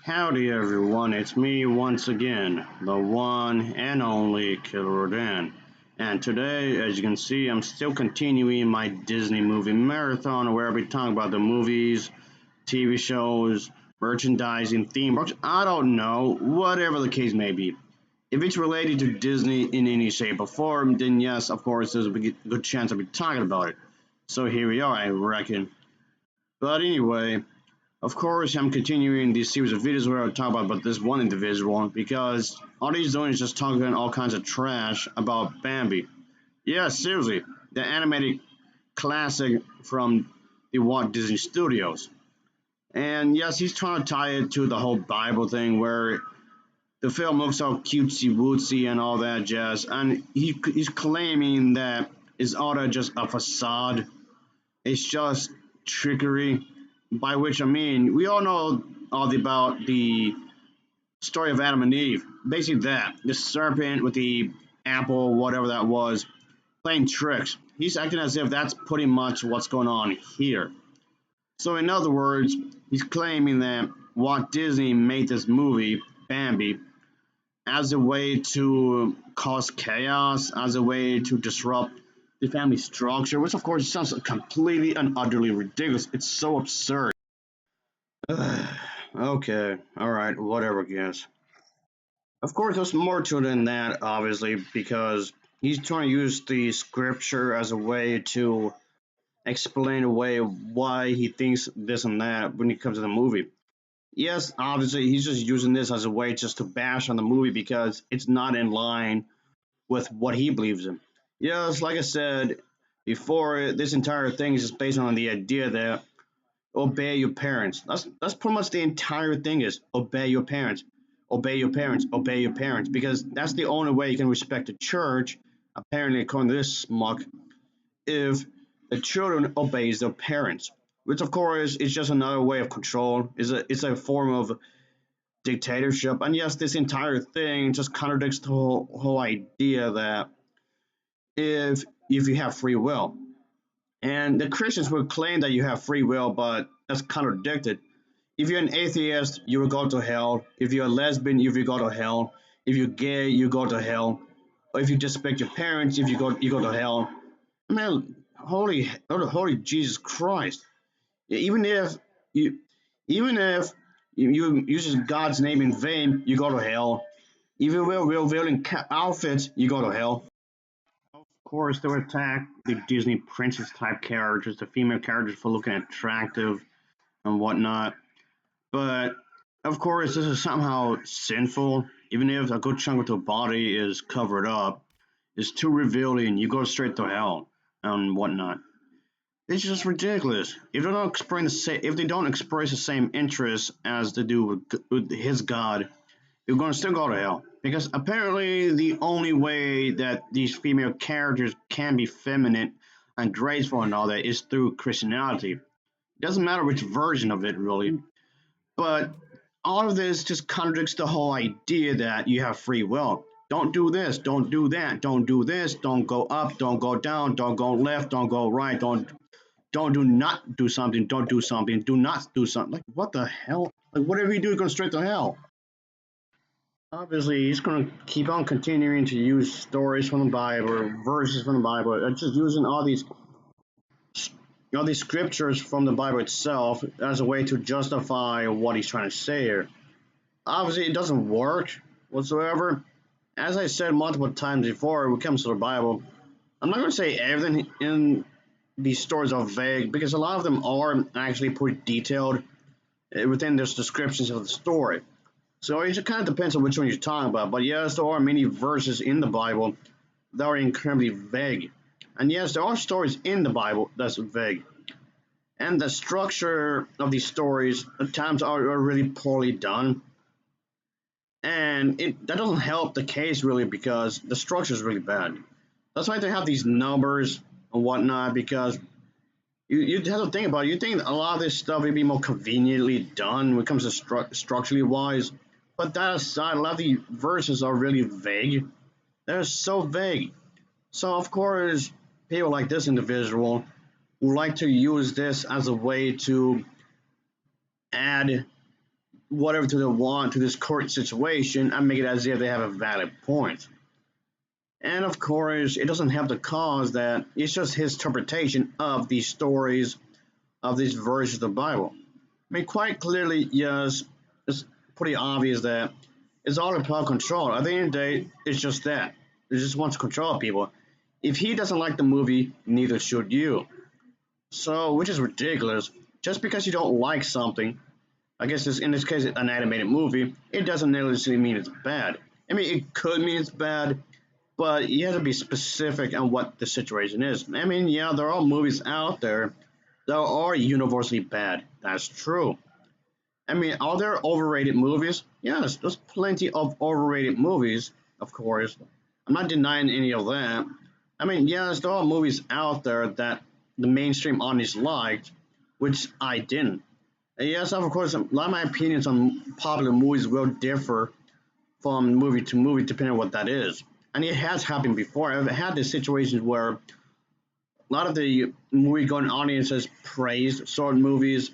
Howdy everyone, it's me once again, the one and only Killer Dan. And today, as you can see, I'm still continuing my Disney movie marathon where I'll be talking about the movies, TV shows, merchandising, theme parks, I don't know, whatever the case may be. If it's related to Disney in any shape or form, then yes, of course, there's a good chance I'll be talking about it. So here we are, I reckon. But anyway, of course, I'm continuing this series of videos where I talk about this one individual because all he's doing is just talking all kinds of trash about Bambi. Yeah, seriously, the animated classic from the Walt Disney Studios. And yes, he's trying to tie it to the whole Bible thing where the film looks all cutesy wootsy and all that jazz. And he's claiming that it's all that just a facade. It's just trickery, by which I mean we all know all about the story of Adam and Eve. Basically, that the serpent with the apple, whatever that was, playing tricks. He's acting as if that's pretty much what's going on here. So, in other words, he's claiming that Walt Disney made this movie, Bambi, as a way to cause chaos, as a way to disrupt the family structure, which of course sounds completely and utterly ridiculous. It's so absurd. Okay, alright, whatever, guess. Of course, there's more to it than that, obviously, because he's trying to use the scripture as a way to explain away why he thinks this and that when it comes to the movie. Yes, obviously, he's just using this as a way just to bash on the movie because it's not in line with what he believes in. Yes, like I said before, this entire thing is just based on the idea that obey your parents. That's pretty much the entire thing is obey your parents, obey your parents, obey your parents, because that's the only way you can respect the church. Apparently, according to this smuck, if the children obeys their parents, which of course is just another way of control. It's a form of dictatorship, and yes, this entire thing just contradicts the whole idea that if you have free will, and the Christians will claim that you have free will, but that's contradicted. If you're an atheist, you will go to hell. If you're a lesbian, you will go to hell. If you're gay, you go to hell. Or if you disrespect your parents, if you go to hell. Man, holy Jesus Christ! Even if you, even if you use God's name in vain, you go to hell. If you wear revealing outfits, you go to hell. Of course, they would attack the Disney princess type characters, the female characters for looking attractive and whatnot. But of course, this is somehow sinful, even if a good chunk of the body is covered up. It's too revealing. You go straight to hell and whatnot. It's just ridiculous. If they don't express the same interest as they do with his God, you're going to still go to hell. Because apparently, the only way that these female characters can be feminine and graceful and all that is through Christianity. It doesn't matter which version of it, really. But all of this just contradicts the whole idea that you have free will. Don't do this, don't do that, don't do this, don't go up, don't go down, don't go left, don't go right, don't do not do something, don't do something, do not do something. Like what the hell? Like whatever you do, you're going straight to hell. Obviously, he's going to keep on continuing to use stories from the Bible, or verses from the Bible, and just using all these scriptures from the Bible itself as a way to justify what he's trying to say here. Obviously, it doesn't work whatsoever. As I said multiple times before, when it comes to the Bible, I'm not going to say everything in these stories are vague because a lot of them are actually pretty detailed within those descriptions of the story. So it kind of depends on which one you're talking about. But yes, there are many verses in the Bible that are incredibly vague. And yes, there are stories in the Bible that's vague. And the structure of these stories at times are really poorly done. And that doesn't help the case really because the structure is really bad. That's why they have these numbers and whatnot because you have to think about it. You think a lot of this stuff would be more conveniently done when it comes to structurally wise. But that aside, a lot of the verses are really vague. They're so vague. So of course, people like this individual would like to use this as a way to add whatever to they want to this current situation and make it as if they have a valid point. And of course, it doesn't have the cause that it's just his interpretation of these stories, of these verses of the Bible. I mean, quite clearly, yes, it's pretty obvious that it's all about control. At the end of the day, it's just that. It just wants to control people. If he doesn't like the movie, neither should you. So, which is ridiculous. Just because you don't like something, I guess in this case, an animated movie, it doesn't necessarily mean it's bad. I mean, it could mean it's bad, but you have to be specific on what the situation is. I mean, yeah, there are movies out there that are universally bad. That's true. I mean, are there overrated movies? Yes, there's plenty of overrated movies, of course. I'm not denying any of that. I mean, yes, there are movies out there that the mainstream audience liked, which I didn't. And yes, of course, a lot of my opinions on popular movies will differ from movie to movie depending on what that is. And it has happened before. I've had these situations where a lot of the movie-going audiences praised certain movies,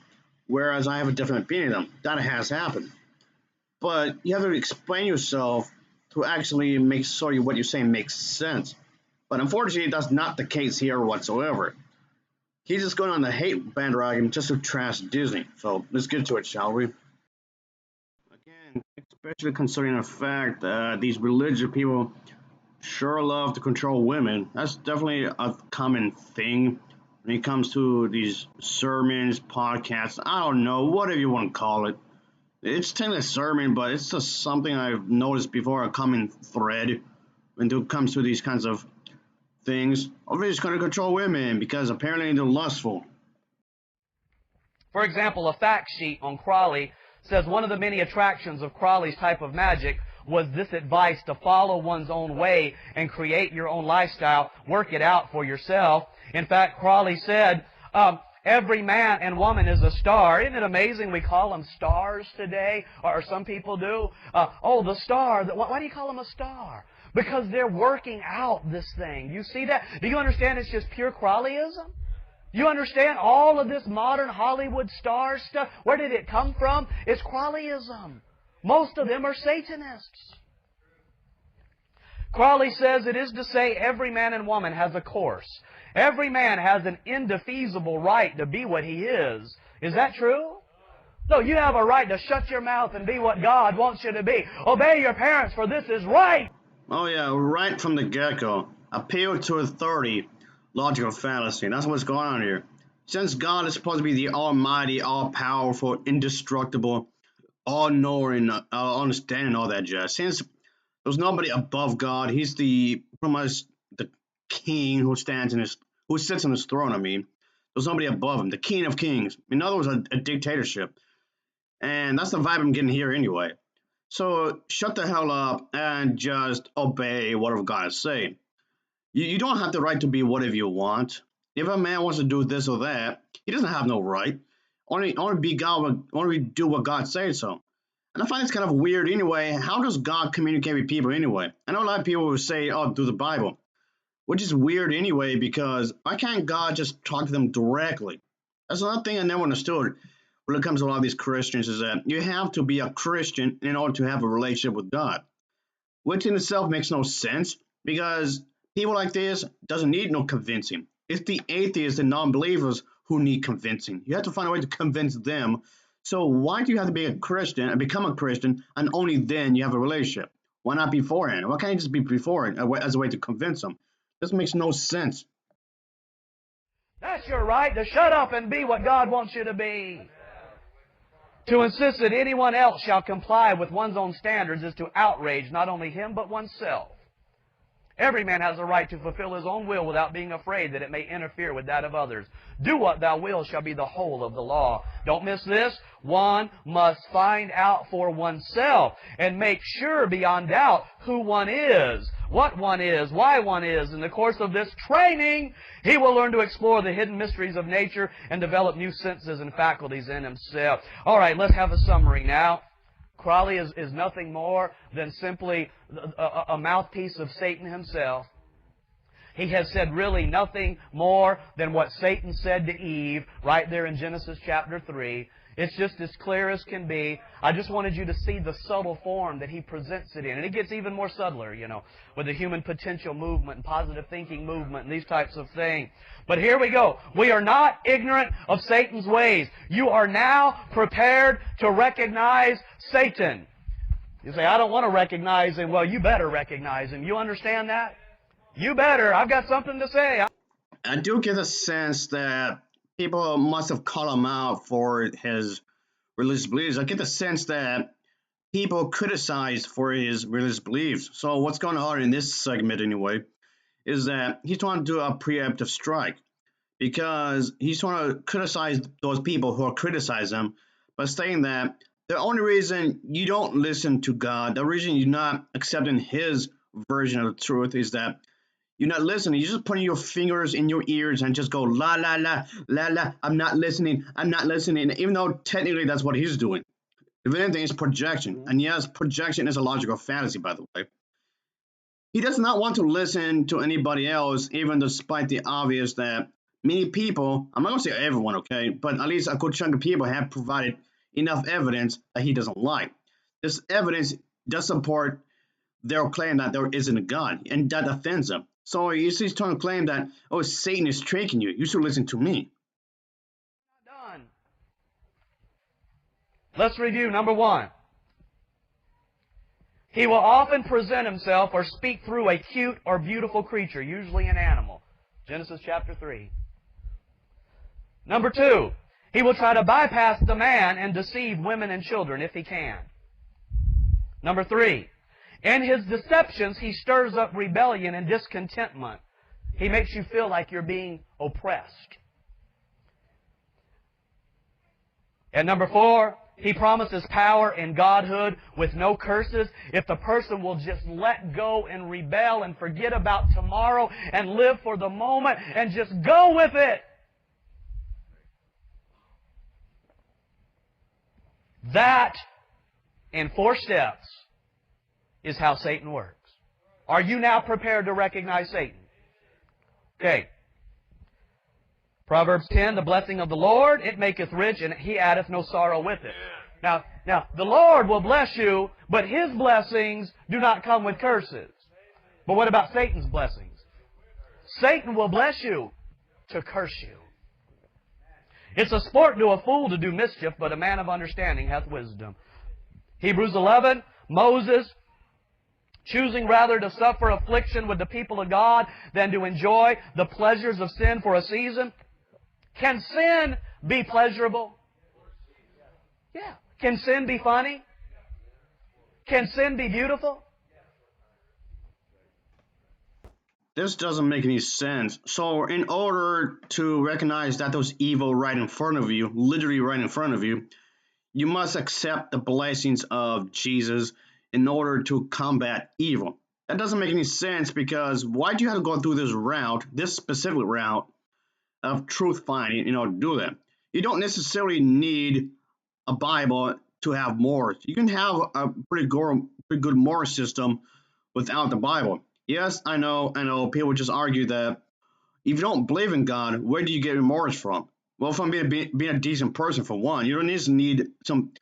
whereas I have a different opinion of them. That has happened. But you have to explain yourself to actually make sure what you're saying makes sense. But unfortunately, that's not the case here whatsoever. He's just going on the hate bandwagon just to trash Disney. So let's get to it, shall we? Again, especially considering the fact that these religious people sure love to control women. That's definitely a common thing when it comes to these sermons, podcasts. I don't know, whatever you want to call it. It's technically a sermon, but it's just something I've noticed before, a common thread when it comes to these kinds of things. Everybody's going to control women because apparently they're lustful. For example, a fact sheet on Crowley says one of the many attractions of Crowley's type of magic was this advice to follow one's own way and create your own lifestyle, work it out for yourself. In fact, Crowley said, every man and woman is a star. Isn't it amazing we call them stars today? Or some people do. Oh, the star. Why do you call them a star? Because they're working out this thing. You see that? Do you understand it's just pure Crowleyism? You understand all of this modern Hollywood star stuff? Where did it come from? It's Crowleyism. Most of them are Satanists. Crowley says it is to say every man and woman has a course. Every man has an indefeasible right to be what he is. Is that true? No, you have a right to shut your mouth and be what God wants you to be. Obey your parents, for this is right. Oh yeah, right from the get-go. Appeal to authority. Logical fallacy. That's what's going on here. Since God is supposed to be the almighty, all-powerful, indestructible, all-knowing, understanding, all that jazz. Since there's nobody above God, he's the pretty much the king who sits on his throne. I mean, there's nobody above him, the king of kings. In other words, a dictatorship, and that's the vibe I'm getting here anyway. So shut the hell up and just obey whatever God is saying. You don't have the right to be whatever you want. If a man wants to do this or that, he doesn't have no right. Only be God. Only do what God says so. And I find it's kind of weird anyway. How does God communicate with people anyway? I know a lot of people will say, "Oh, through the Bible," which is weird anyway because why can't God just talk to them directly? That's another thing I never understood when it comes to a lot of these Christians is that you have to be a Christian in order to have a relationship with God, which in itself makes no sense because people like this doesn't need no convincing. It's the atheists and non-believers who need convincing. You have to find a way to convince them. So why do you have to be a Christian and become a Christian and only then you have a relationship? Why not beforehand? Why can't you just be beforehand as a way to convince them? This makes no sense. That's your right to shut up and be what God wants you to be. To insist that anyone else shall comply with one's own standards is to outrage not only him but oneself. Every man has a right to fulfill his own will without being afraid that it may interfere with that of others. Do what thou wilt shall be the whole of the law. Don't miss this. One must find out for oneself and make sure beyond doubt who one is, what one is, why one is. In the course of this training, he will learn to explore the hidden mysteries of nature and develop new senses and faculties in himself. All right, let's have a summary now. Crowley is nothing more than simply a mouthpiece of Satan himself. He has said really nothing more than what Satan said to Eve right there in Genesis chapter 3. It's just as clear as can be. I just wanted you to see the subtle form that he presents it in. And it gets even more subtler, you know, with the human potential movement and positive thinking movement and these types of things. But here we go. We are not ignorant of Satan's ways. You are now prepared to recognize Satan. You say, I don't want to recognize him. Well, you better recognize him. You understand that? You better. I've got something to say. I do get a sense that people must have called him out for his religious beliefs. I get the sense that people criticize for his religious beliefs. So what's going on in this segment anyway is that he's trying to do a preemptive strike because he's trying to criticize those people who are criticizing him by saying that the only reason you don't listen to God, the reason you're not accepting his version of the truth is that you're not listening. You're just putting your fingers in your ears and just go, la, la, la, la, la. I'm not listening. I'm not listening. Even though technically that's what he's doing. If anything, it's projection. And yes, projection is a logical fantasy, by the way. He does not want to listen to anybody else, even despite the obvious that many people, I'm not going to say everyone, okay, but at least a good chunk of people have provided enough evidence that he doesn't like. This evidence does support their claim that there isn't a God, and that offends them. So he's trying to claim that, oh, Satan is tricking you. You should listen to me. Done. Let's review. Number one. He will often present himself or speak through a cute or beautiful creature, usually an animal. Genesis chapter 3. Number two. He will try to bypass the man and deceive women and children if he can. Number three. In his deceptions, he stirs up rebellion and discontentment. He makes you feel like you're being oppressed. And number four, he promises power and godhood with no curses if the person will just let go and rebel and forget about tomorrow and live for the moment and just go with it. That, in 4 steps, is how Satan works. Are you now prepared to recognize Satan? Okay. Proverbs 10, the blessing of the Lord, it maketh rich, and he addeth no sorrow with it. Now, the Lord will bless you, but his blessings do not come with curses. But what about Satan's blessings? Satan will bless you to curse you. It's a sport to a fool to do mischief, but a man of understanding hath wisdom. Hebrews 11, Moses, choosing rather to suffer affliction with the people of God than to enjoy the pleasures of sin for a season. Can sin be pleasurable? Yeah. Can sin be funny? Can sin be beautiful? This doesn't make any sense. So in order to recognize that there's evil right in front of you, literally right in front of you, you must accept the blessings of Jesus in order to combat evil. That doesn't make any sense because why do you have to go through this route, this specific route of truth finding in order to do that? You don't necessarily need a Bible to have morals. You can have a pretty good moral system without the Bible. Yes, I know, people just argue that if you don't believe in God, where do you get your morals from? Well, from being a decent person, for one. You don't need some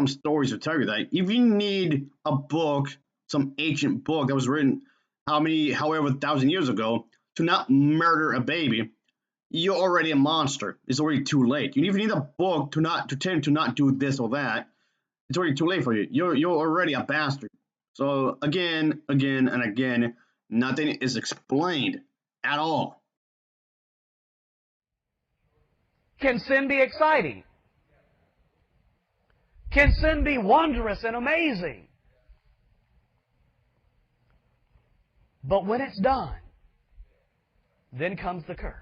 stories to tell you that. If you need a book, some ancient book that was written however 1,000 years ago, to not murder a baby, you're already a monster. It's already too late. You even need a book to tell you to not do this or that. It's already too late for you. You're already a bastard. So again, and again, nothing is explained at all. Can sin be exciting? Can sin be wondrous and amazing? But when it's done, then comes the curse.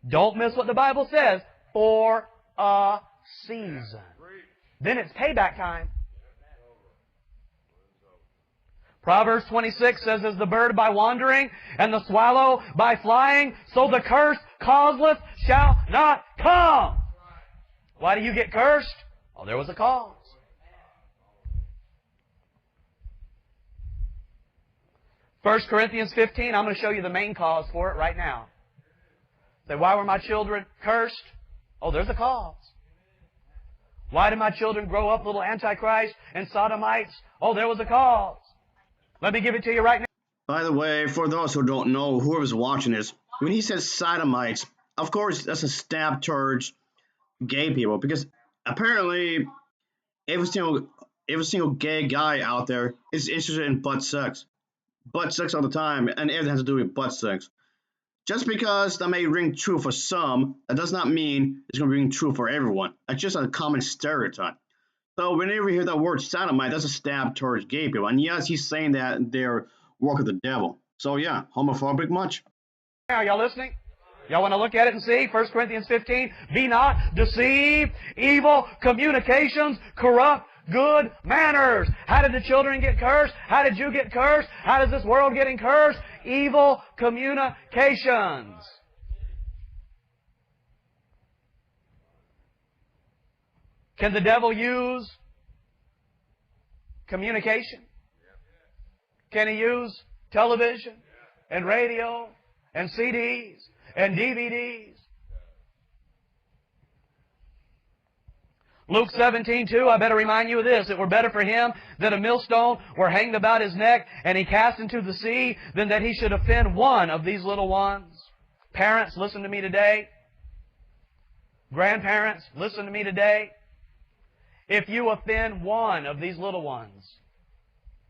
Don't miss what the Bible says. For a season. Then it's payback time. Proverbs 26 says, as the bird by wandering, and the swallow by flying, so the curse causeless shall not come. Why do you get cursed? Oh, there was a cause. 1 Corinthians 15, I'm going to show you the main cause for it right now. Say, why were my children cursed? Oh, there's a cause. Why did my children grow up little antichrists and sodomites? Oh, there was a cause. Let me give it to you right now. By the way, for those who don't know, whoever's watching this, when he says sodomites, of course that's a stab towards gay people, because apparently every single gay guy out there is interested in butt sex all the time, and everything has to do with butt sex. Just because that may ring true for some, that does not mean it's going to ring true for everyone. That's just a common stereotype. So whenever you hear that word sodomite, that's a stab towards gay people. And yes, he's saying that they're work of the devil. So yeah, homophobic much? Are y'all listening? Y'all want to look at it and see? 1 Corinthians 15, be not deceived, evil communications corrupt good manners. How did the children get cursed? How did you get cursed? How does this world getting cursed? Evil communications. Can the devil use communication? Can he use television and radio and CDs and DVDs? Luke 17:2, I better remind you of this. It were better for him that a millstone were hanged about his neck and he cast into the sea than that he should offend one of these little ones. Parents, listen to me today. Grandparents, listen to me today. If you offend one of these little ones,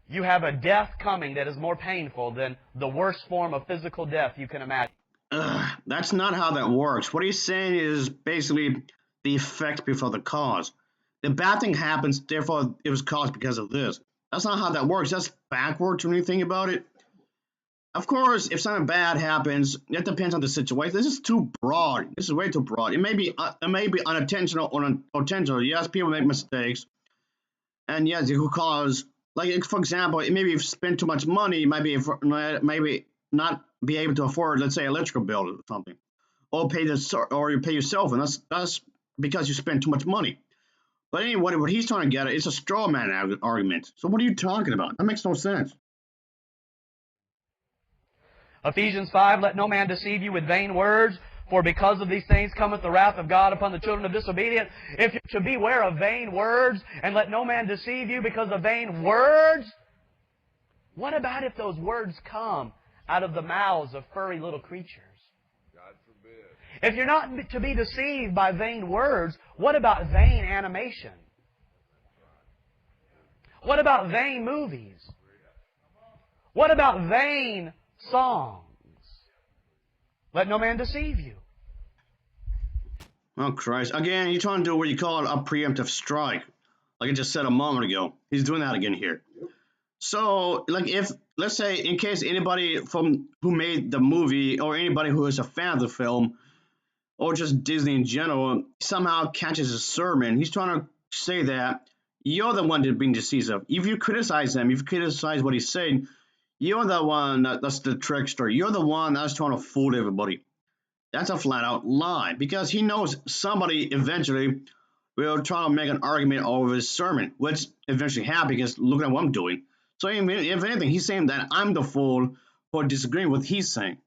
you have a death coming that is more painful than the worst form of physical death you can imagine. That's not how that works. What he's saying is basically the effect before the cause. The bad thing happens, therefore it was caused because of this. That's not how that works. That's backwards when you think about it. Of course, if something bad happens, it depends on the situation. This is too broad. This is way too broad. It may be unintentional or intentional. Yes, people make mistakes. And yes, it could cause, like, for example, maybe if you spend too much money, you might maybe not be able to afford, let's say, electrical bill or something. Or you pay yourself, and that's because you spend too much money. But anyway, what he's trying to get at is a straw man argument. So what are you talking about? That makes no sense. Ephesians 5, let no man deceive you with vain words, for because of these things cometh the wrath of God upon the children of disobedience. If you should beware of vain words, and let no man deceive you because of vain words, what about if those words come out of the mouths of furry little creatures? If you're not to be deceived by vain words, what about vain animation? What about vain movies? What about vain songs? Let no man deceive you. Oh, Christ. Again, you're trying to do what you call a preemptive strike. Like I just said a moment ago. He's doing that again here. So, like, if, let's say, in case anybody who made the movie, or anybody who is a fan of the film, or just Disney in general, somehow catches a sermon, he's trying to say that you're the one that's being deceived. If you criticize him, if you criticize what he's saying, you're the one that's the trickster. You're the one that's trying to fool everybody. That's a flat-out lie, because he knows somebody eventually will try to make an argument over his sermon, which eventually happens because look at what I'm doing. So if anything, he's saying that I'm the fool for disagreeing with what he's saying.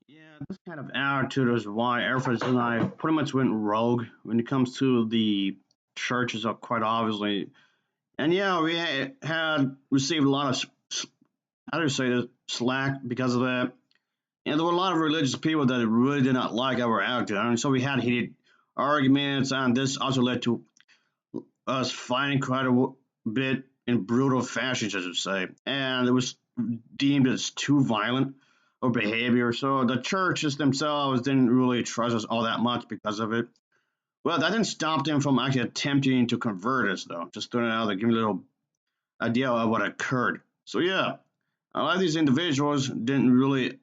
Yeah, this kind of attitude is why Air Force and I pretty much went rogue when it comes to the churches, quite obviously. And yeah, we had received a lot of, how do you say this, slack because of that. And there were a lot of religious people that really did not like our attitude. And so we had heated arguments, and this also led to us fighting quite a bit in brutal fashion, I should say. And it was deemed as too violent of behavior. So the churches themselves didn't really trust us all that much because of it. Well, that didn't stop them from actually attempting to convert us, though. Just throwing it out there, give me a little idea of what occurred. So yeah, a lot of these individuals didn't really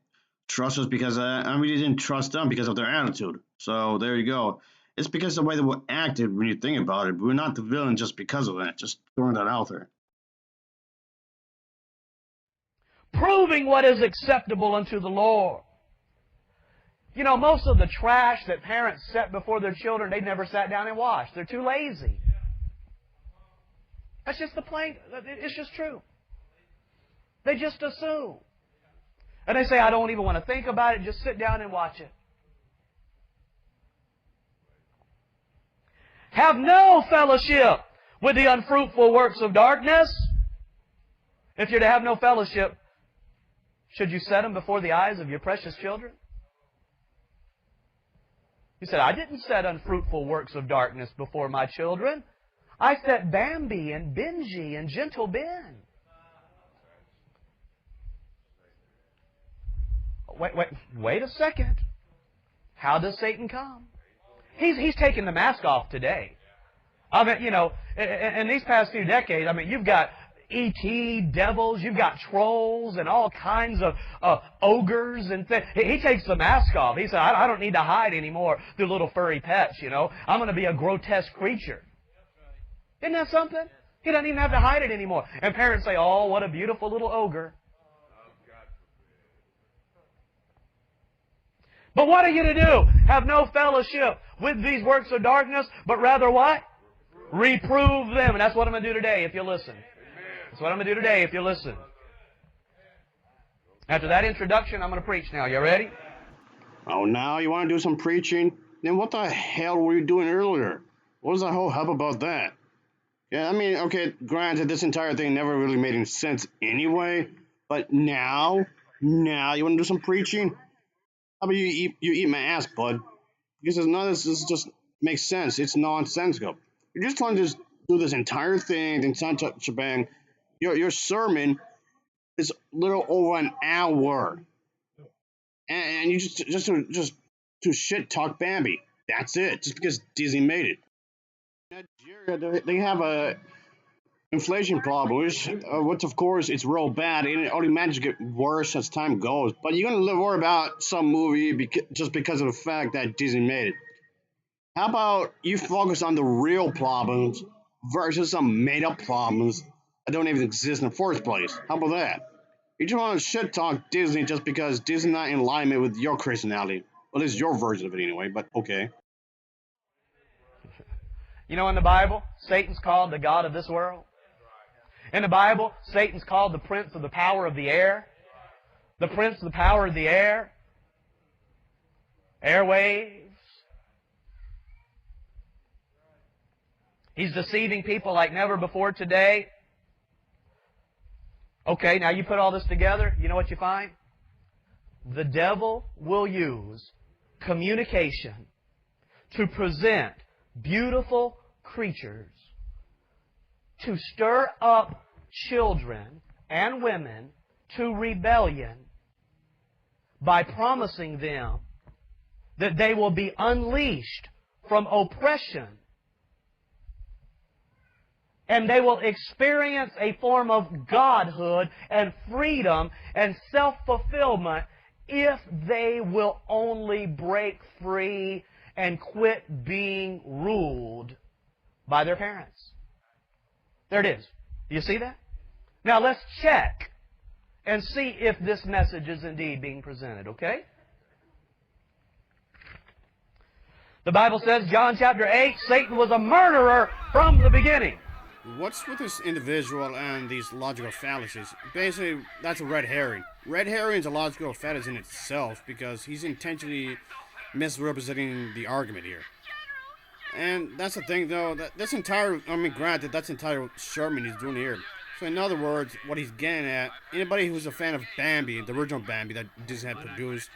trust us because, we didn't trust them because of their attitude. So there you go. It's because of the way they were acted when you think about it. We're not the villain just because of that. Just throwing that out there. Proving what is acceptable unto the Lord. You know, most of the trash that parents set before their children, they never sat down and washed. They're too lazy. That's just the plain, it's just true. They just assume. And they say, I don't even want to think about it, just sit down and watch it. Have no fellowship with the unfruitful works of darkness. If you're to have no fellowship, should you set them before the eyes of your precious children? You said, I didn't set unfruitful works of darkness before my children. I set Bambi and Benji and Gentle Ben. Wait a second. How does Satan come? He's taken the mask off today. I mean, you know, in these past few decades, I mean, you've got E.T. devils, you've got trolls and all kinds of ogres and things. He takes the mask off. He said, I don't need to hide anymore through little furry pets, you know. I'm going to be a grotesque creature. Isn't that something? He doesn't even have to hide it anymore. And parents say, oh, what a beautiful little ogre. But what are you to do? Have no fellowship with these works of darkness, but rather what? Reprove them. And that's what I'm going to do today if you listen. That's what I'm going to do today if you listen. After that introduction, I'm going to preach now. You ready? Oh, now you want to do some preaching? Then what the hell were you doing earlier? What was the whole hub about that? Yeah, I mean, okay, granted, this entire thing never really made any sense anyway, but now you want to do some preaching? How about you eat my ass, bud? Because none of this just makes sense. It's nonsensical. You're just trying to just do this entire thing, the entire shebang. Your sermon is a little over an hour, and you just to shit talk Bambi. That's it. Just because Disney made it. Nigeria, they have a inflation problem, which of course it's real bad, and it only manages to get worse as time goes. But you're gonna worry about some movie just because of the fact that Disney made it. How about you focus on the real problems versus some made-up problems that don't even exist in the first place? How about that? You just want to shit talk Disney just because Disney's not in alignment with your Christianity. Well, it's your version of it anyway, but okay. You know, in the Bible, Satan's called the god of this world. In the Bible, Satan's called the prince of the power of the air. The prince of the power of the air. Airwaves. He's deceiving people like never before today. Okay, now you put all this together, you know what you find? The devil will use communication to present beautiful creatures to stir up children and women to rebellion by promising them that they will be unleashed from oppression and they will experience a form of godhood and freedom and self-fulfillment if they will only break free and quit being ruled by their parents. There it is. Do you see that? Now let's check and see if this message is indeed being presented, okay? The Bible says, John chapter 8, Satan was a murderer from the beginning. What's with this individual and these logical fallacies? Basically, that's a red herring. Red herring is a logical fallacy in itself because he's intentionally misrepresenting the argument here. And that's the thing, though, that this entire, granted, that's entire sermon he's doing here. So in other words, what he's getting at, anybody who's a fan of Bambi, the original Bambi that Disney had produced,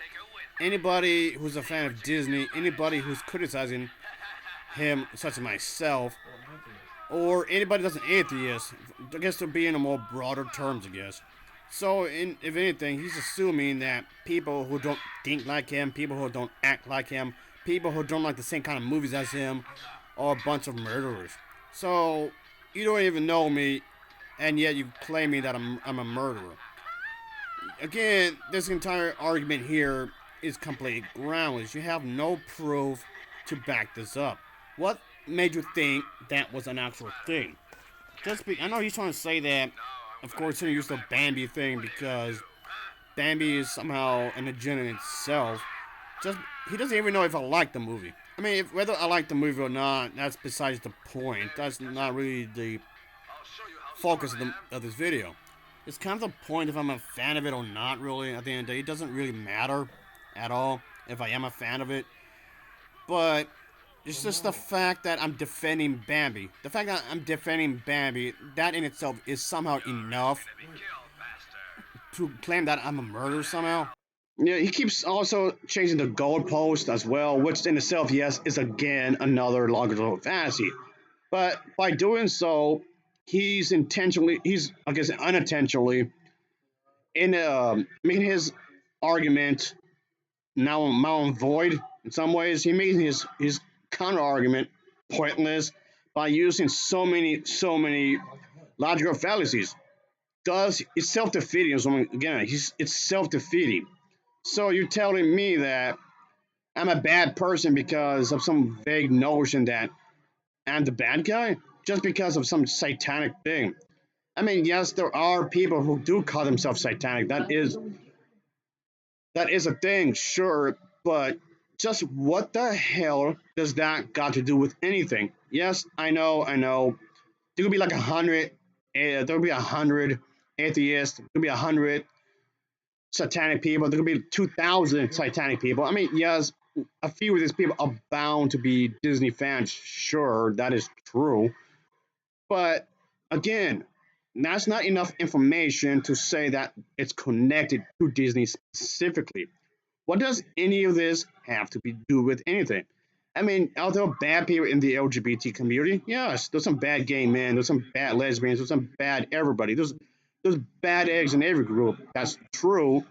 anybody who's a fan of Disney, anybody who's criticizing him, such as myself, or anybody that's an atheist, I guess to be in a more broader terms, I guess. So, if anything, he's assuming that people who don't think like him, people who don't act like him, people who don't like the same kind of movies as him, are a bunch of murderers. So, you don't even know me, and yet you claim me that I'm a murderer. Again, this entire argument here is completely groundless. You have no proof to back this up. What made you think that was an actual thing? I know he's trying to say that, of course, he used the Bambi thing because Bambi is somehow an agenda in itself. He doesn't even know if I like the movie. I mean, whether I like the movie or not, that's besides the point. That's not really the focus of this video. it's kind of the point if I'm a fan of it or not, really. At the end of the day, it doesn't really matter at all if I am a fan of it. But it's just the fact that I'm defending Bambi. The fact that I'm defending Bambi, that in itself is somehow enough to claim that I'm a murderer somehow. Yeah, he keeps also changing the goalpost as well, which in itself, yes, is again another logical fantasy. But by doing so, he's I guess unintentionally, in making his argument now null and void in some ways. He made his counter argument pointless by using so many logical fallacies. Does it's self defeating? Again, it's self defeating. So you're telling me that I'm a bad person because of some vague notion that I'm the bad guy just because of some satanic thing. I mean, yes, there are people who do call themselves satanic. That is a thing, sure, but just what the hell does that got to do with anything? Yes, I know. There could be like 100. There could be 100 atheists. There could be 100 satanic people. There could be 2,000 satanic people. I mean, yes, a few of these people are bound to be Disney fans. Sure, that is true. But again, that's not enough information to say that it's connected to Disney specifically. What does any of this have to do with anything? I mean, are there bad people in the LGBT community? Yes, there's some bad gay men, there's some bad lesbians, there's some bad everybody. There's bad eggs in every group. That's true.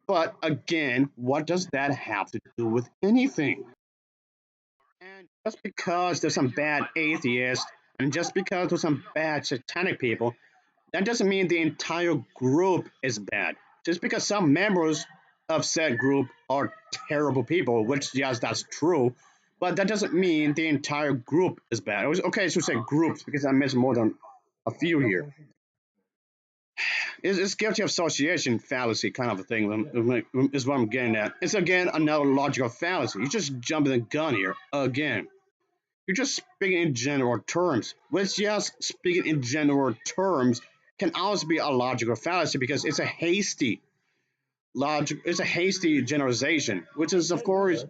But again, what does that have to do with anything? And just because there's some bad atheists, and just because there's some bad satanic people, that doesn't mean the entire group is bad. Just because some members of said group are terrible people, which yes, that's true, but that doesn't mean the entire group is bad. Okay, I should say groups because I mentioned more than a few here. It's guilty of association fallacy kind of a thing is what I'm getting at. It's again another logical fallacy. You're just jumping the gun here again. You're just speaking in general terms, which yes, speaking in general terms can also be a logical fallacy because it's a hasty generalization, which of course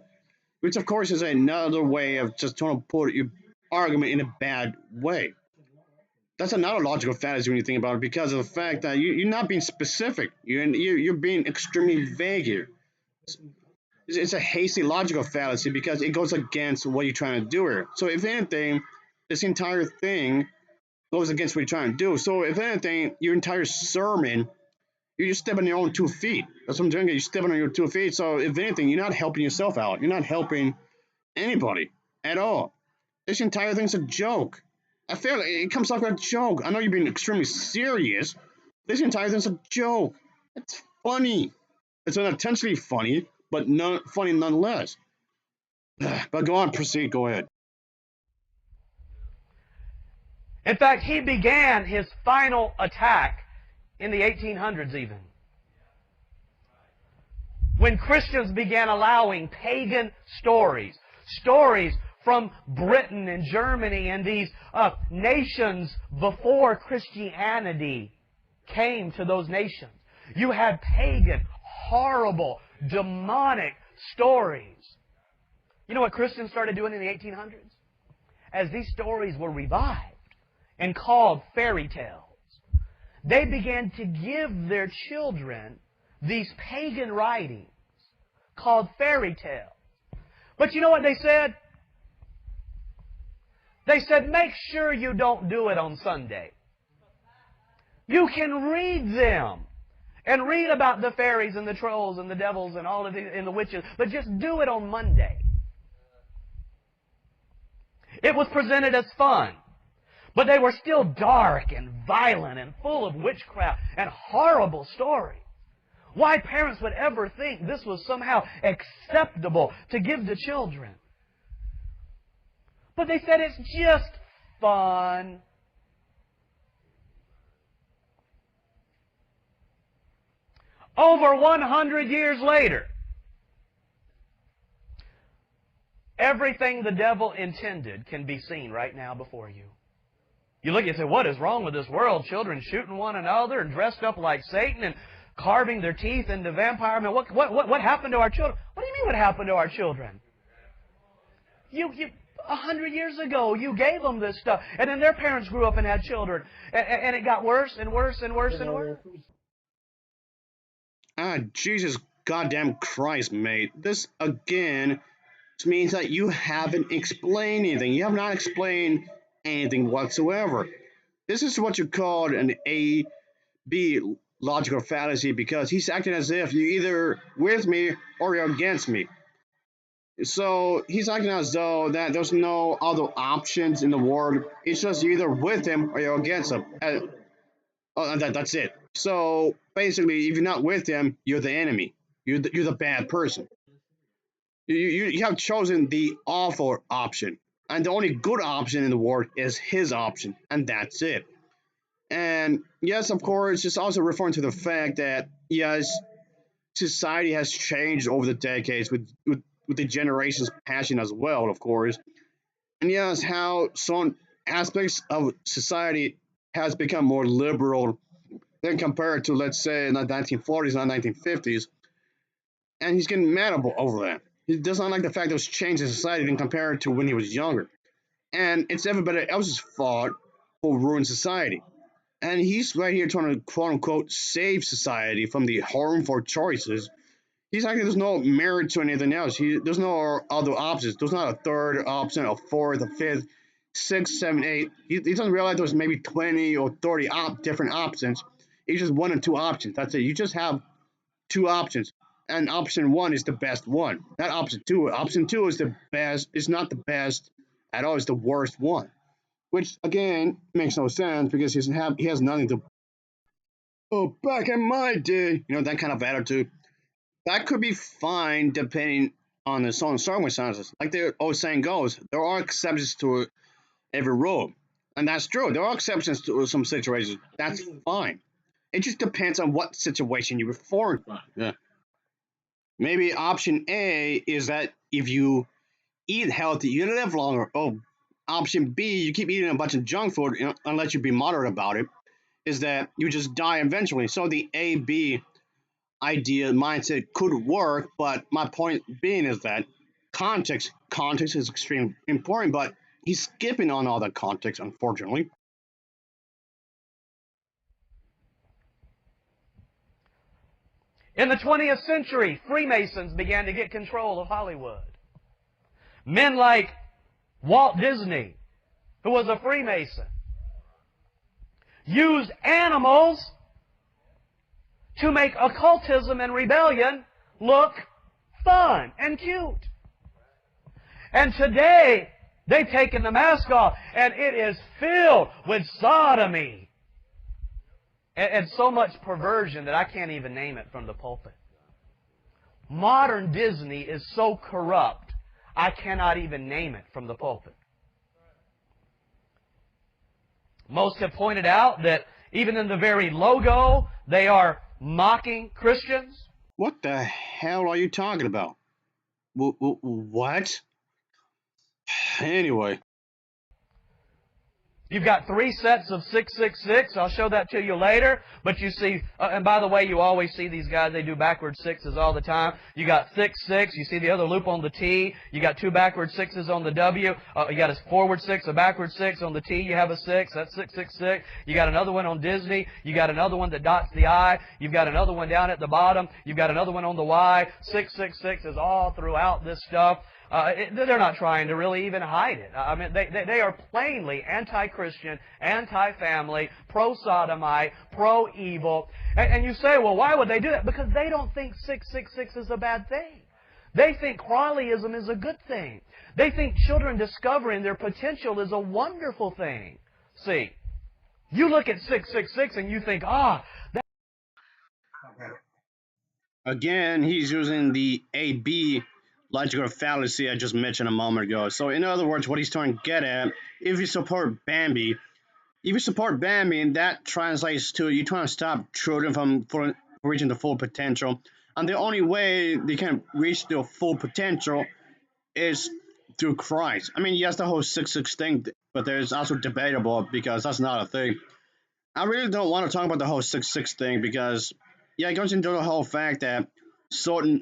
is another way of just trying to put your argument in a bad way. That's another logical fallacy when you think about it because of the fact that you're not being specific. You're being extremely vague here. It's a hasty logical fallacy because it goes against what you're trying to do here. So if anything, this entire thing goes against what you're trying to do. So if anything, your entire sermon, you're just stepping on your own 2 feet. That's what I'm doing. You're stepping on your 2 feet. So if anything, you're not helping yourself out. You're not helping anybody at all. This entire thing's a joke. I feel like it comes off like a joke. I know you're being extremely serious. This entire thing's a joke. It's funny. It's unintentionally funny, but funny nonetheless. But go on, proceed. Go ahead. In fact, he began his final attack in the 1800s even, when Christians began allowing pagan stories from Britain and Germany and these nations before Christianity came to those nations. You had pagan, horrible, demonic stories. You know what Christians started doing in the 1800s? As these stories were revived and called fairy tales, they began to give their children these pagan writings called fairy tales. But you know what they said? They said, make sure you don't do it on Sunday. You can read them and read about the fairies and the trolls and the devils and all of the, and the witches, but just do it on Monday. It was presented as fun, but they were still dark and violent and full of witchcraft and horrible stories. Why parents would ever think this was somehow acceptable to give to children. But they said it's just fun. Over 100 years later, everything the devil intended can be seen right now before you. You look and say, what is wrong with this world? Children shooting one another and dressed up like Satan and carving their teeth into vampire. I mean, what happened to our children? What do you mean what happened to our children? You 100 years ago, you gave them this stuff. And then their parents grew up and had children. And it got worse and worse and worse and worse. Ah, Jesus goddamn Christ, mate. This, again, means that you haven't explained anything. You have not explained anything whatsoever. This is what you call an A-B logical fallacy, because he's acting as if you're either with me or you're against me. So he's acting as though that there's no other options in the world. It's just you're either with him or you're against him. And that's it. So basically, if you're not with him, you're the enemy. You're the bad person. You have chosen the awful option. And the only good option in the world is his option. And that's it. And yes, of course, it's also referring to the fact that, yes, society has changed over the decades with the generations passing as well, of course. And yes, how some aspects of society has become more liberal than compared to, let's say, in the 1940s and 1950s. And he's getting mad over that. He does not like the fact that it was changed in society than compared to when he was younger. And it's everybody else's fault for ruined society. And he's right here trying to quote unquote save society from the harmful choices. He's like there's no merit to anything else. There's no other options. There's not a third option, a fourth, a fifth, six, seven, eight. He doesn't realize there's maybe 20 or 30 different options. It's just one and two options. That's it. You just have two options. And option one is the best one. Not option two. Option two is the best. It's not the best at all. It's the worst one. Which, again, makes no sense because he has nothing to. Oh, back in my day, that kind of attitude. That could be fine depending on the song circumstances. Like the old saying goes, there are exceptions to every rule. And that's true. There are exceptions to some situations. That's fine. It just depends on what situation you're referring to. Yeah. Maybe option A is that if you eat healthy, you live longer. Oh, option B, you keep eating a bunch of junk food unless you be moderate about it, is that you just die eventually. So the A, B idea mindset could work, but my point being is that context is extremely important, but he's skipping on all that context, unfortunately. In the 20th century, Freemasons began to get control of Hollywood. Men like Walt Disney, who was a Freemason, used animals to make occultism and rebellion look fun and cute. And today, they've taken the mask off, and it is filled with sodomy and so much perversion that I can't even name it from the pulpit. Modern Disney is so corrupt, I cannot even name it from the pulpit. Most have pointed out that even in the very logo, they are mocking Christians. What the hell are you talking about? What? Anyway. You've got 3 sets of 666. I'll show that to you later. But you see, and by the way, you always see these guys, they do backward 6s all the time. You got 6-6. You see the other loop on the T. You got 2 backward 6s on the W. You got a forward 6, a backward 6. On the T, you have a 6. That's 666. You got another one on Disney. You got another one that dots the I. You've got another one down at the bottom. You've got another one on the Y. 666 is all throughout this stuff. They're not trying to really even hide it. I mean, they are plainly anti-Christian, anti-family, pro-sodomite, pro-evil. And you say, well, why would they do that? Because they don't think 666 is a bad thing. They think Crowleyism is a good thing. They think children discovering their potential is a wonderful thing. See, you look at 666 and you think, Again, he's using the A-B logical fallacy I just mentioned a moment ago. So in other words, what he's trying to get at, if you support Bambi, and that translates to you trying to stop children from reaching the full potential. And the only way they can reach their full potential is through Christ. I mean, yes, the whole 666 thing, but there's also debatable because that's not a thing. I really don't want to talk about the whole 666 thing because, yeah, it goes into the whole fact that certain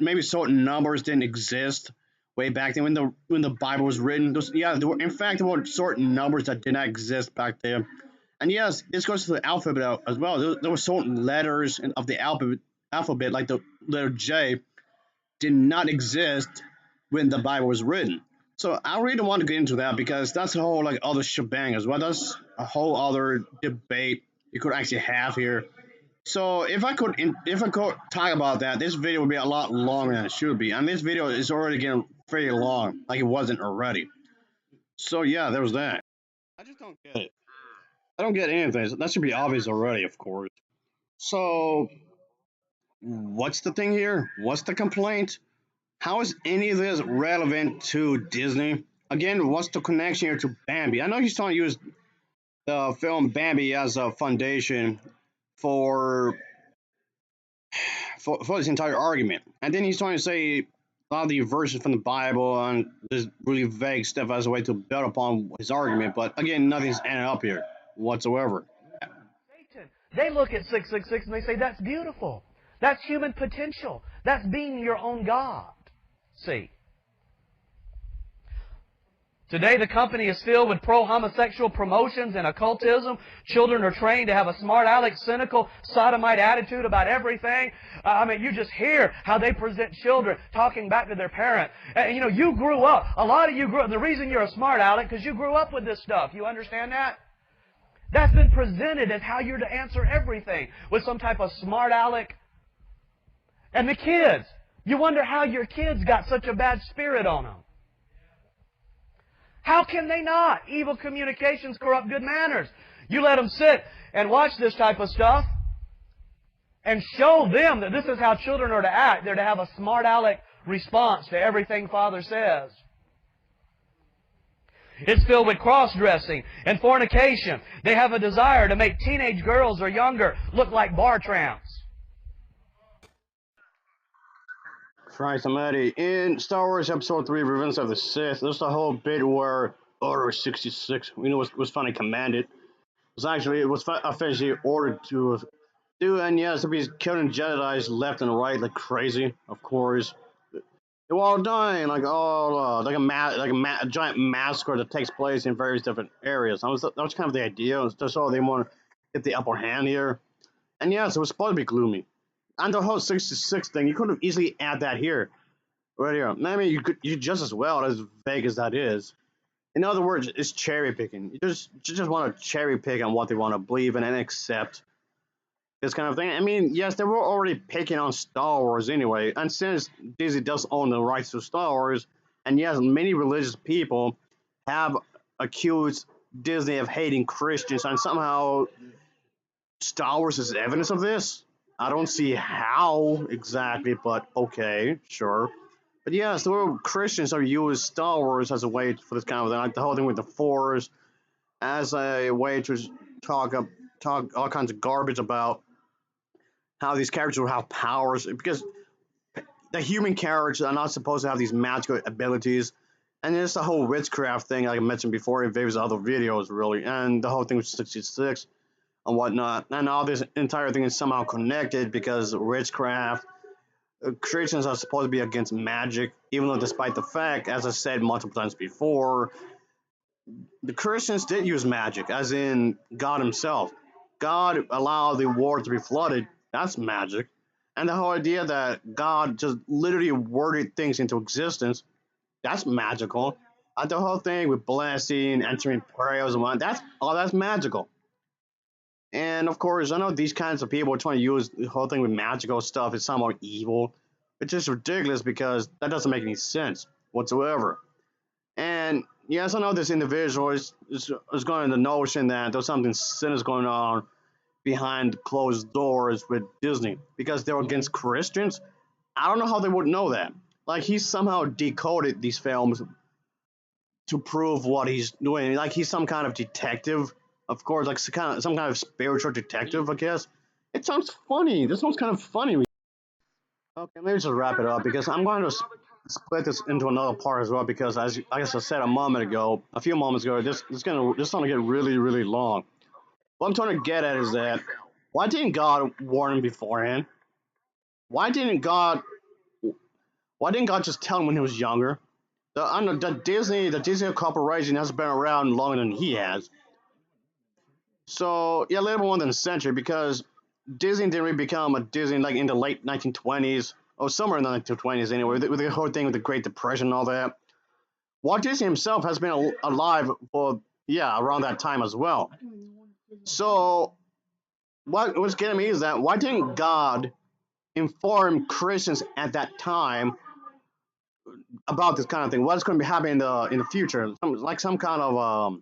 numbers didn't exist way back then when the Bible was written. There were, in fact, there were certain numbers that did not exist back then. And yes, this goes to the alphabet as well. There were certain letters of the alphabet, like the letter J, did not exist when the Bible was written. So I really don't want to get into that because that's a whole like other shebang as well. That's a whole other debate you could actually have here. So if I could talk about that, this video would be a lot longer than it should be. And this video is already getting pretty long, like it wasn't already. So yeah, there was that. I just don't get it. I don't get anything. That should be obvious already, of course. So what's the thing here? What's the complaint? How is any of this relevant to Disney? Again, what's the connection here to Bambi? I know he's trying to use the film Bambi as a foundation for for this entire argument, and then he's trying to say a lot of the verses from the Bible and this really vague stuff as a way to build upon his argument. But again, nothing's adding up here whatsoever. Satan. They look at 666 and they say, that's beautiful. That's human potential. That's being your own God. See. Today the company is filled with pro-homosexual promotions and occultism. Children are trained to have a smart aleck, cynical, sodomite attitude about everything. I mean, you just hear how they present children talking back to their parent. You know, you grew up. A lot of you grew up. The reason you're a smart aleck because you grew up with this stuff. You understand that? That's been presented as how you're to answer everything with some type of smart aleck. And the kids, you wonder how your kids got such a bad spirit on them. How can they not? Evil communications corrupt good manners. You let them sit and watch this type of stuff and show them that this is how children are to act. They're to have a smart aleck response to everything Father says. It's filled with cross-dressing and fornication. They have a desire to make teenage girls or younger look like bar tramps. Christ almighty. In Star Wars Episode 3, Revenge of the Sith, there's the whole bit where Order 66, was finally commanded. It was officially ordered to do, and yes, to be killing Jedi's left and right like crazy, of course. They were all dying, like a giant massacre that takes place in various different areas. That was kind of the idea. It was just they want to get the upper hand here. And yes, it was supposed to be gloomy. And the whole 66 thing, you could have easily add that here. Right here. I mean, you just as well, as vague as that is. In other words, it's cherry picking. You just want to cherry pick on what they want to believe in and accept this kind of thing. I mean, yes, they were already picking on Star Wars anyway, and since Disney does own the rights to Star Wars, and yes, many religious people have accused Disney of hating Christians, and somehow Star Wars is evidence of this. I don't see how exactly, but okay, sure. But yes, the word Christians have used Star Wars as a way for this kind of thing, like the whole thing with the Force, as a way to talk all kinds of garbage about how these characters will have powers, because the human characters are not supposed to have these magical abilities. And there's the whole witchcraft thing, like I mentioned before in various other videos, really, and the whole thing with 66 and whatnot. And all this entire thing is somehow connected because witchcraft, Christians are supposed to be against magic, even though despite the fact, as I said multiple times before, the Christians did use magic, as in God himself. God allowed the water to be flooded. That's magic. And the whole idea that God just literally worded things into existence, that's magical. And the whole thing with blessing, answering prayers and whatnot, that's magical. And of course, I know these kinds of people are trying to use the whole thing with magical stuff is somehow evil, which is ridiculous because that doesn't make any sense whatsoever. And yes, I know this individual is going the notion that there's something sinister going on behind closed doors with Disney because they're against Christians. I don't know how they would know that. Like he somehow decoded these films to prove what he's doing. Like he's some kind of detective, of course, like some kind of spiritual detective, I guess. It sounds funny. This sounds kind of funny. Okay, maybe just wrap it up because I'm going to. split this into another part as well because, as I guess I said a few moments ago, this gonna get really really long. What I'm trying to get at is that why didn't God warn him beforehand? Why didn't God why didn't God just tell him when he was younger? I know the Disney Corporation has been around longer than he has. So yeah, a little more than a century because Disney didn't really become a Disney like in the late 1920s or somewhere in the 1920s anyway, with the whole thing with the Great Depression and all that. Walt Disney himself has been alive for yeah around that time as well. So what was getting me is that why didn't God inform Christians at that time about this kind of thing? What's going to be happening in the future? Some kind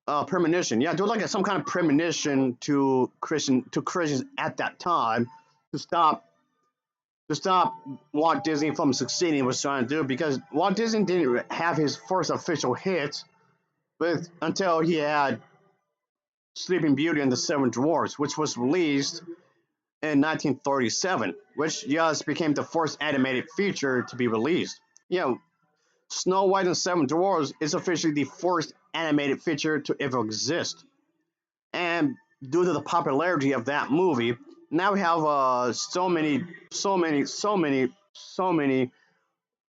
of premonition. Yeah, do like some kind of premonition to Christians at that time to stop Walt Disney from succeeding in what he was trying to do because Walt Disney didn't have his first official hit until he had Sleeping Beauty and the Seven Dwarfs, which was released in 1937, which just became the first animated feature to be released. You know, Snow White and the Seven Dwarfs is officially the first animated feature to ever exist. And due to the popularity of that movie, now we have so many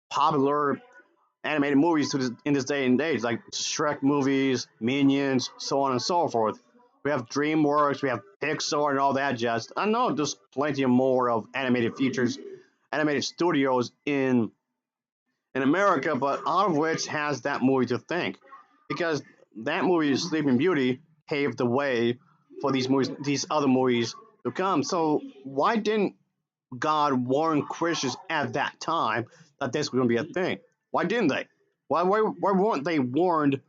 popular animated movies in this day and age, like Shrek movies, Minions, so on and so forth. We have DreamWorks, we have Pixar, and all that jazz. I know there's plenty more of animated features, animated studios in America, but all of which has that movie to thank, because that movie, Sleeping Beauty, paved the way for these other movies to come. So why didn't God warn Christians at that time that this was going to be a thing? Why didn't they? Why weren't they warned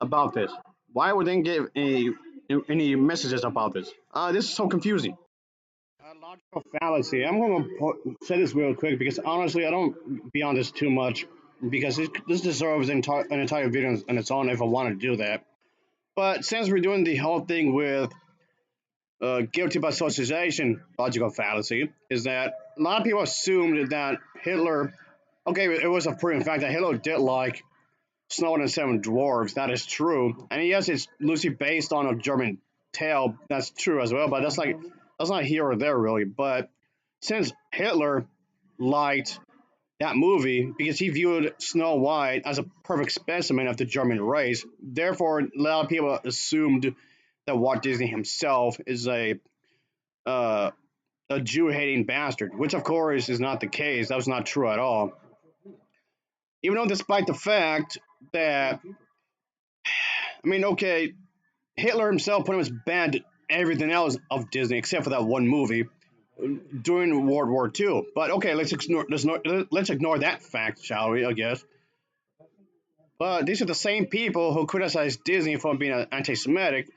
about this? Why would they give any messages about this? This is so confusing. A logical fallacy. I'm going to say this real quick because honestly, I don't be on this too much because this deserves an entire video on its own if I want to do that. But since we're doing the whole thing with guilty by association logical fallacy, is that a lot of people assumed that Hitler, okay, it was a proven fact that Hitler did like Snow and the Seven Dwarfs. That is true, and yes, it's loosely based on a German tale. That's true as well, but that's not here or there really. But since Hitler liked that movie because he viewed Snow White as a perfect specimen of the German race, therefore a lot of people assumed that Walt Disney himself is uh, a Jew-hating bastard, which of course is not the case. That was not true at all. Even though, despite the fact that, I mean, okay, Hitler himself pretty much banned everything else of Disney except for that one movie during World War II. But okay, let's ignore that fact, shall we? I guess. But these are the same people who criticize Disney for being anti-Semitic.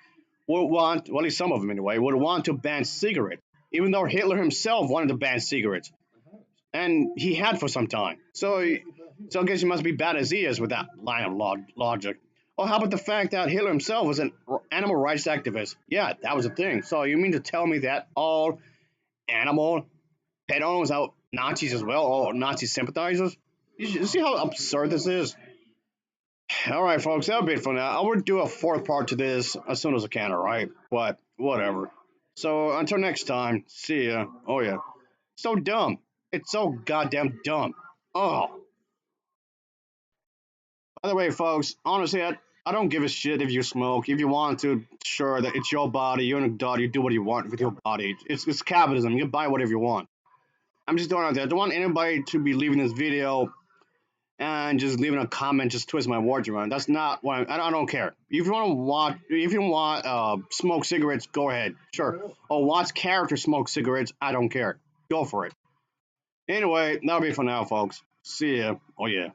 Would want, well, at least some of them anyway, would want to ban cigarettes, even though Hitler himself wanted to ban cigarettes, and he had for some time. So I guess he must be bad as he is with that line of logic. Or how about the fact that Hitler himself was an animal rights activist? Yeah, that was a thing. So you mean to tell me that all animal pet owners are Nazis as well, or Nazi sympathizers? You see how absurd this is? All right, folks, that'll be it for now. I will do a fourth part to this as soon as I can, all right? But whatever. So until next time, see ya. Oh, yeah. So dumb. It's so goddamn dumb. Oh. By the way, folks, honestly, I don't give a shit if you smoke. If you want to, sure, that it's your body, you're an adult, you do what you want with your body. It's capitalism. You can buy whatever you want. I'm just throwing out there. I don't want anybody to be leaving this video and just leaving a comment, just twist my words around. That's not what I don't care. If you want to watch, if you want smoke cigarettes, go ahead, sure. Or watch characters smoke cigarettes, I don't care. Go for it. Anyway, that'll be for now, folks. See ya. Oh yeah.